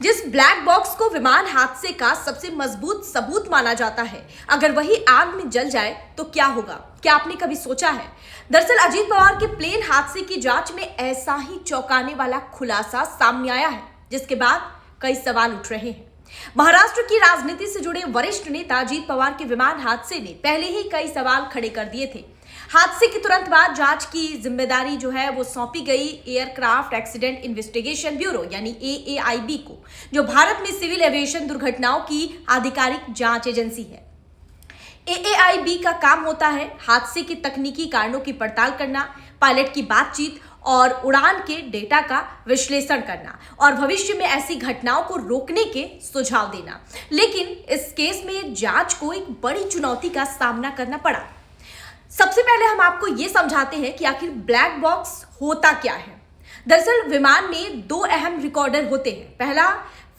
जिस black box को विमान हादसे का सबसे मजबूत सबूत माना जाता है, अगर वही आग में जल जाए तो क्या होगा? क्या आपने कभी सोचा है? दरअसल अजीत पवार के प्लेन हादसे की जांच में ऐसा ही चौंकाने वाला खुलासा सामने आया है, जिसके बाद कई सवाल उठ रहे हैं। महाराष्ट्र की राजनीति से जुड़े वरिष्ठ नेता अजीत पवार के विमान हादसे ने पहले ही कई सवाल खड़े कर दिए थे। हादसे के तुरंत बाद जांच की जिम्मेदारी जो है वो सौंपी गई एयरक्राफ्ट एक्सीडेंट इन्वेस्टिगेशन ब्यूरो यानी AAIB को, जो भारत में सिविल एविएशन दुर्घटनाओं की आधिकारिक जांच एजेंसी है। AAIB का काम होता है हादसे के तकनीकी कारणों की पड़ताल करना, पायलट की बातचीत और उड़ान के डेटा का विश्लेषण करना और भविष्य में ऐसी घटनाओं को रोकने के सुझाव देना। लेकिन इस केस में जांच को एक बड़ी चुनौती का सामना करना पड़ा। सबसे पहले हम आपको यह समझाते हैं कि आखिर ब्लैक बॉक्स होता क्या है। दरअसल विमान में दो अहम रिकॉर्डर होते हैं। पहला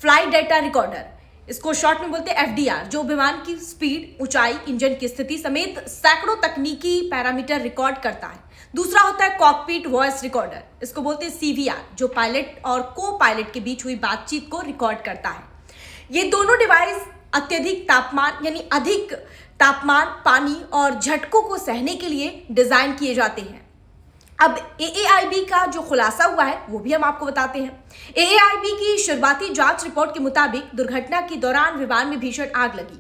फ्लाइट डेटा रिकॉर्डर, इसको शॉर्ट में बोलते हैं FDR, जो विमान की स्पीड, ऊंचाई, इंजन की स्थिति समेत सैकड़ों तकनीकी पैरामीटर रिकॉर्ड करता है। दूसरा होता है कॉकपिट वॉइस रिकॉर्डर, इसको बोलते हैं CVR, जो पायलट और को पायलट के बीच हुई बातचीत को रिकॉर्ड करता है। ये दोनों डिवाइस अत्यधिक तापमान यानी अधिक तापमान, पानी और झटकों को सहने के लिए डिजाइन किए जाते हैं। अब AAIB का जो खुलासा हुआ है वो भी हम आपको बताते हैं। AAIB की शुरुआती जांच रिपोर्ट के मुताबिक दुर्घटना के दौरान विमान में भीषण आग लगी।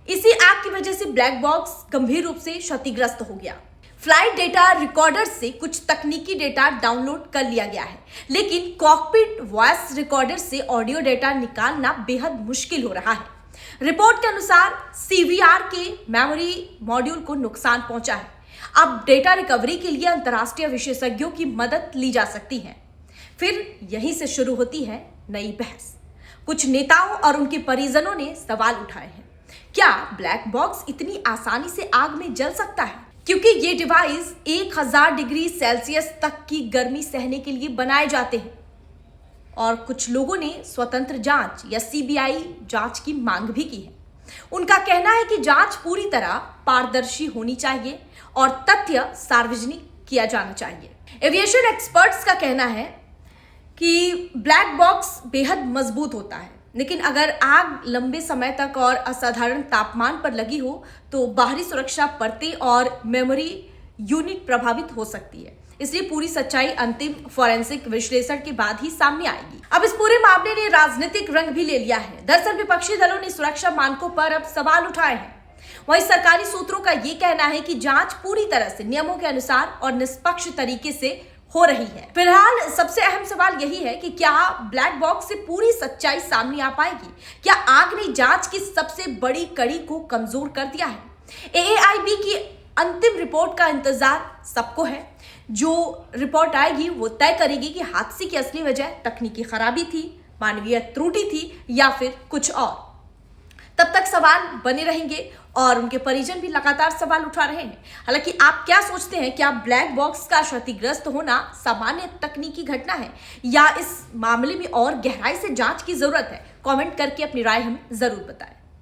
इसी आग की वजह से ब्लैक बॉक्स गंभीर रूप से क्षतिग्रस्त हो गया। फ्लाइट डेटा रिकॉर्डर से कुछ तकनीकी डेटा डाउनलोड कर लिया गया है, लेकिन कॉकपिट वॉइस रिकॉर्डर से ऑडियो डेटा निकालना बेहद मुश्किल हो रहा है। रिपोर्ट के अनुसार CVR के मेमोरी मॉड्यूल को नुकसान पहुंचा है। अब डेटा रिकवरी के लिए अंतर्राष्ट्रीय विशेषज्ञों की मदद ली जा सकती है। फिर यहीं से शुरू होती है नई बहस। कुछ नेताओं और उनके परिजनों ने सवाल उठाए हैं, क्या ब्लैक बॉक्स इतनी आसानी से आग में जल सकता है? क्योंकि ये डिवाइस 1000 डिग्री सेल्सियस तक की गर्मी सहने के लिए बनाए जाते हैं। और कुछ लोगों ने स्वतंत्र जांच या CBI जांच की मांग भी की है। उनका कहना है कि जांच पूरी तरह पारदर्शी होनी चाहिए और तथ्य सार्वजनिक किया जाना चाहिए। एविएशन एक्सपर्ट्स का कहना है कि ब्लैक बॉक्स बेहद मजबूत होता है, लेकिन अगर आग लंबे समय तक और असाधारण तापमान पर लगी हो तो बाहरी सुरक्षा परतें और मेमोरी यूनिट प्रभावित हो सकती है। इसलिए पूरी सच्चाई अंतिम फोरेंसिक विश्लेषण के बाद ही सामने आएगी। अब इस पूरे मामले ने राजनीतिक रंग भी ले लिया है। दरअसल विपक्षी दलों ने सुरक्षा मानकों पर अब सवाल उठाए हैं। वहीं सरकारी सूत्रों का ये कहना है कि जांच पूरी तरह से नियमों के अनुसार और निष्पक्ष तरीके से हो रही है। फिलहाल सबसे अहम सवाल यही है कि क्या ब्लैक बॉक्स से पूरी सच्चाई सामने आ पाएगी? क्या आग ने जांच की सबसे बड़ी कड़ी को कमजोर कर दिया है? AAIB की अंतिम रिपोर्ट का इंतजार सबको है। जो रिपोर्ट आएगी वो तय करेगी कि हादसे की असली वजह तकनीकी खराबी थी, मानवीय त्रुटि थी या फिर कुछ और। तब तक सवाल बने रहेंगे और उनके परिजन भी लगातार सवाल उठा रहे हैं। हालांकि आप क्या सोचते हैं, क्या ब्लैक बॉक्स का क्षतिग्रस्त होना सामान्य तकनीकी घटना है या इस मामले में और गहराई से जांच की जरूरत है? कमेंट करके अपनी राय हमें जरूर बताएं।